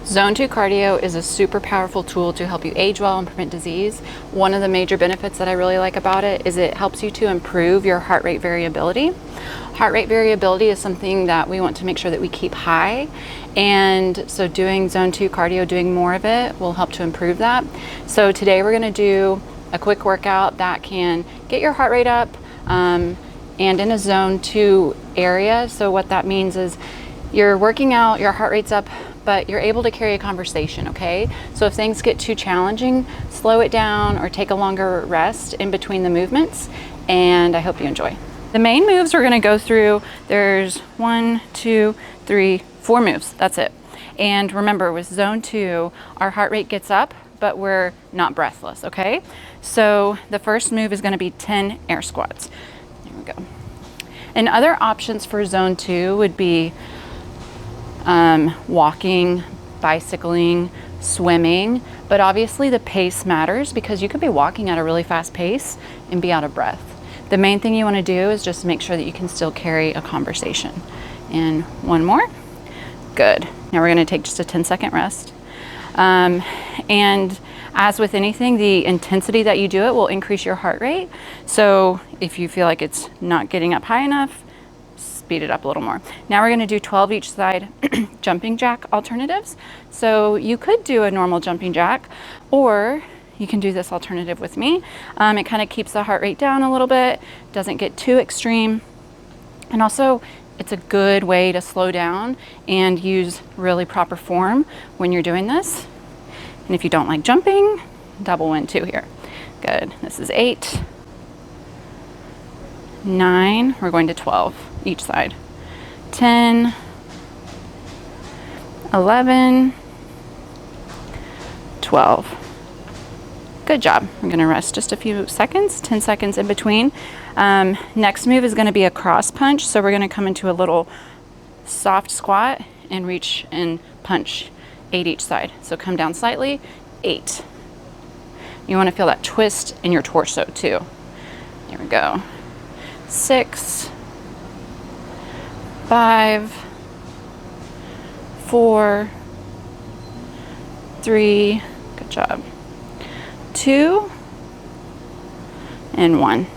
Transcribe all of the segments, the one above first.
Zone 2 cardio is a super powerful tool to help you age well and prevent disease. One of the major benefits that I really like about it is it helps you to improve your heart rate variability. Heart rate variability is something that we want to make sure that we keep high, and so doing Zone 2 cardio, doing more of it, will help to improve that. So today we're going to do a quick workout that can get your heart rate up and in a Zone 2 area. So what that means is you're working out, your heart rate's up, but you're able to carry a conversation, okay? So if things get too challenging, slow it down or take a longer rest in between the movements, and I hope you enjoy. The main moves we're gonna go through, there's 1, 2, 3, 4 moves, that's it. And remember, with Zone 2, our heart rate gets up, but we're not breathless, okay? So the first move is gonna be 10 air squats. There we go. And other options for Zone 2 would be walking, bicycling, swimming, but obviously the pace matters because you could be walking at a really fast pace and be out of breath. The main thing you want to do is just make sure that you can still carry a conversation. And one more. Good. Now we're going to take just a 10-second rest. And as with anything, the intensity that you do it will increase your heart rate. So if you feel like it's not getting up high enough, speed it up a little more. Now we're going to do 12 each side jumping jack alternatives. So you could do a normal jumping jack, or you can do this alternative with me. It kind of keeps the heart rate down a little bit, doesn't get too extreme, and also it's a good way to slow down and use really proper form when you're doing this. And if you don't like jumping, double win too here. Good. This is 8, 9, we're going to 12 each side. 10, 11, 12. Good job. I'm going to rest just a few seconds, 10 seconds in between. Next move is going to be a cross punch. So we're going to come into a little soft squat and reach and punch 8 each side. So come down slightly, 8. You want to feel that twist in your torso too. There we go. 6, 5, 4, 3, good job, 2, and 1.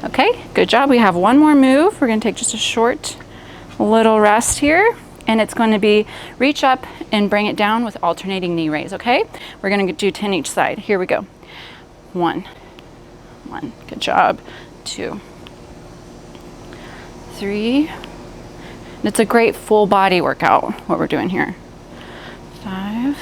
Okay, good job. We have one more move. We're going to take just a short little rest here, and it's going to be reach up and bring it down with alternating knee raise, okay? We're going to do 10 each side. Here we go. 1, good job. 2, 3, and it's a great full body workout what we're doing here. 5,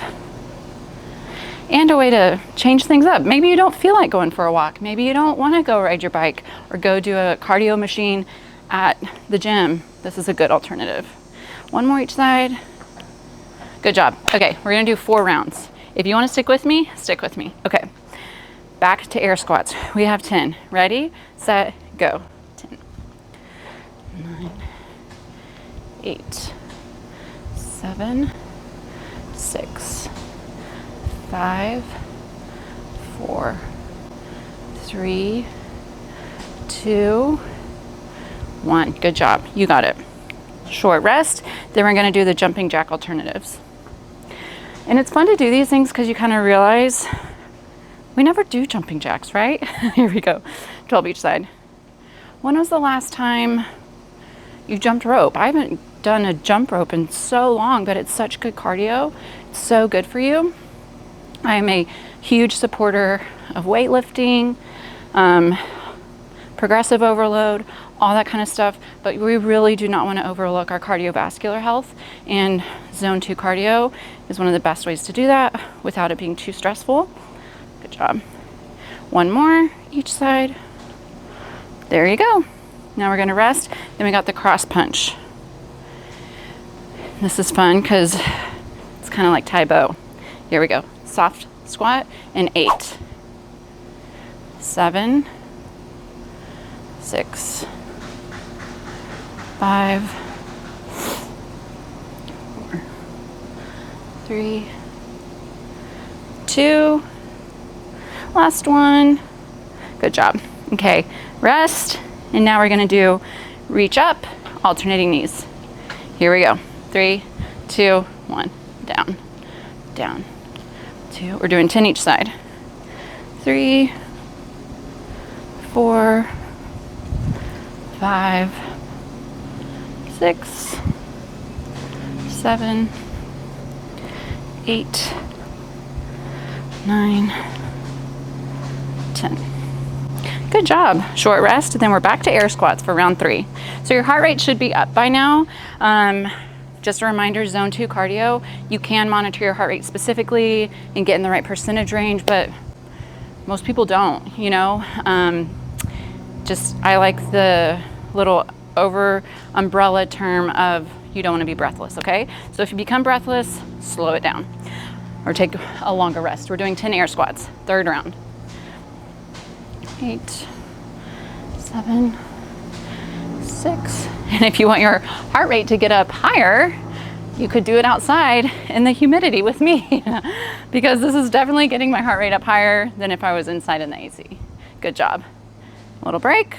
and a way to change things up. Maybe you don't feel like going for a walk. Maybe you don't want to go ride your bike or go do a cardio machine at the gym. This is a good alternative. One more each side. Good job. Okay, we're gonna do 4 rounds. If you want to stick with me, stick with me. Okay, back to air squats. We have 10. Ready, set, go. 10, 9, 8, 7, 6, 5, 4, 3, 2, 1. Good job. You got it. Short rest. Then we're going to do the jumping jack alternatives. And it's fun to do these things because you kind of realize we never do jumping jacks, right? Here we go. 12 each side. When was the last time you jumped rope? I haven't done a jump rope in so long, but it's such good cardio. It's so good for you. I am a huge supporter of weightlifting, progressive overload, all that kind of stuff, but we really do not want to overlook our cardiovascular health, and Zone 2 cardio is one of the best ways to do that without it being too stressful. Good job. One more each side. There you go. Now we're going to rest. Then we got the cross punch. This is fun because it's kind of like Tai Bo. Here we go. Soft squat and 8, 7, 6, 5, 4, 3, 2, last one. Good job. Okay, rest, and now we're gonna do reach up, alternating knees. Here we go. 3, 2, 1, down, down, 2. We're doing 10 each side. 3, 4, 5, 6, 7, 8, 9, 10. Good job. Short rest, and then we're back to air squats for round 3. So your heart rate should be up by now. Just a reminder, zone 2 cardio, you can monitor your heart rate specifically and get in the right percentage range, but most people don't, you know. I like the little over umbrella term of you don't want to be breathless, okay? So if you become breathless, slow it down or take a longer rest. We're doing 10 air squats, 3rd round. 8, 7, 6. And if you want your heart rate to get up higher, you could do it outside in the humidity with me because this is definitely getting my heart rate up higher than if I was inside in the AC. Good job. A little break.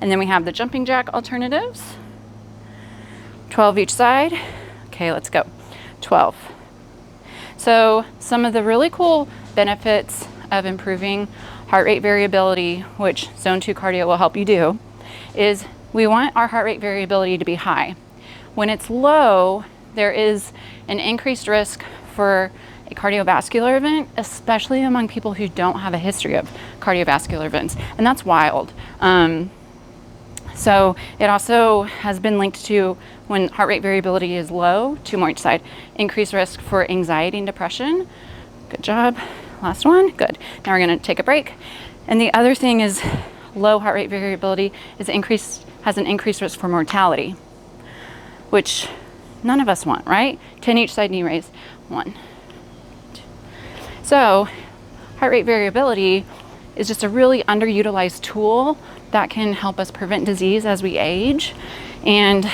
And then we have the jumping jack alternatives. 12 each side. Okay, let's go. 12. So some of the really cool benefits of improving heart rate variability, which zone 2 cardio will help you do, is we want our heart rate variability to be high. When it's low, there is an increased risk for a cardiovascular event, especially among people who don't have a history of cardiovascular events, and that's wild. So it also has been linked to, when heart rate variability is low, 2 more each side, increased risk for anxiety and depression. Good job. Last one. Good. Now we're going to take a break. And the other thing is low heart rate variability has an increased risk for mortality, which none of us want, right? 10 each side knee raise. 1, 2. So heart rate variability is just a really underutilized tool that can help us prevent disease as we age. And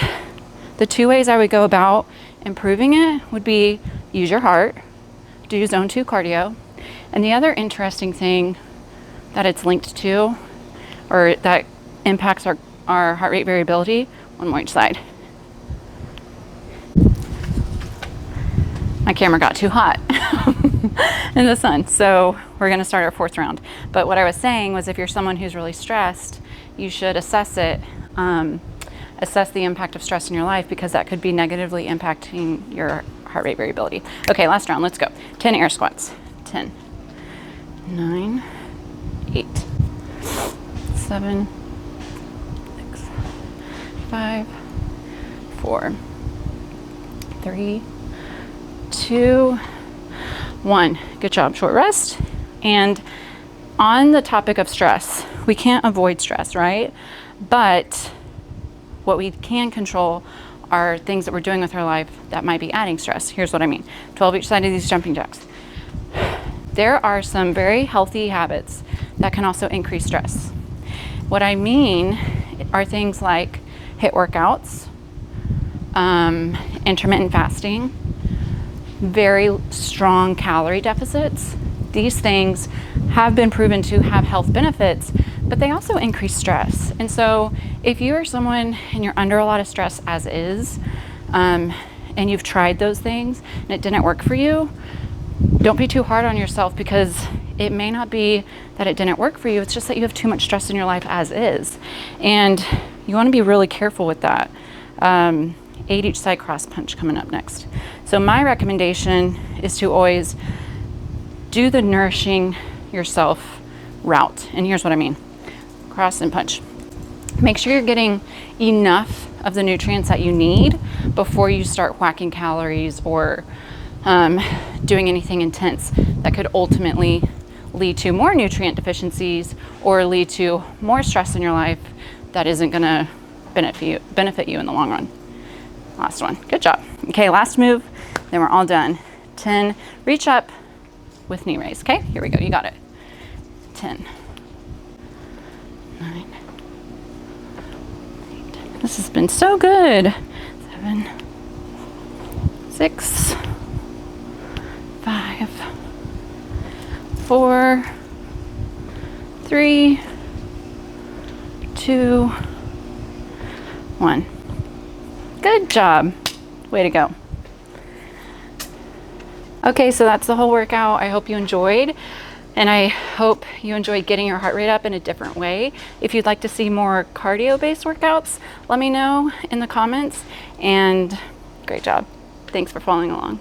the 2 ways I would go about improving it would be use your heart, do zone 2 cardio. And the other interesting thing that it's linked to, or that impacts our heart rate variability, 1 more each side. My camera got too hot in the sun, so we're going to start our 4th round. But what I was saying was, if you're someone who's really stressed, you should assess it, assess the impact of stress in your life, because that could be negatively impacting your heart rate variability. Okay, last round, let's go. 10 air squats. 10, 9, 8, 7, 6, 5, 4, 3, 2, 1. Good job. Short rest. And on the topic of stress, we can't avoid stress, right? But what we can control are things that we're doing with our life that might be adding stress. Here's what I mean. 12 each side of these jumping jacks. There are some very healthy habits that can also increase stress. What I mean are things like HIIT workouts, intermittent fasting, very strong calorie deficits. These things have been proven to have health benefits, but they also increase stress. And so if you are someone and you're under a lot of stress as is, and you've tried those things and it didn't work for you, don't be too hard on yourself, because it may not be that it didn't work for you, it's just that you have too much stress in your life as is. And you want to be really careful with that. 8 each side cross punch coming up next. So my recommendation is to always do the nourishing yourself route. And here's what I mean. Cross and punch. Make sure you're getting enough of the nutrients that you need before you start whacking calories or doing anything intense that could ultimately lead to more nutrient deficiencies or lead to more stress in your life that isn't going to benefit you in the long run. Last one. Good job. Okay, last move, then we're all done. 10, reach up with knee raise. Okay, here we go. You got it. 10, 9, 8. This has been so good. 7, 6, 5, 4, 3, 2, 1. Good job. Way to go. Okay, so that's the whole workout. I hope you enjoyed, and I hope you enjoyed getting your heart rate up in a different way. If you'd like to see more cardio-based workouts, let me know in the comments, and great job. Thanks for following along.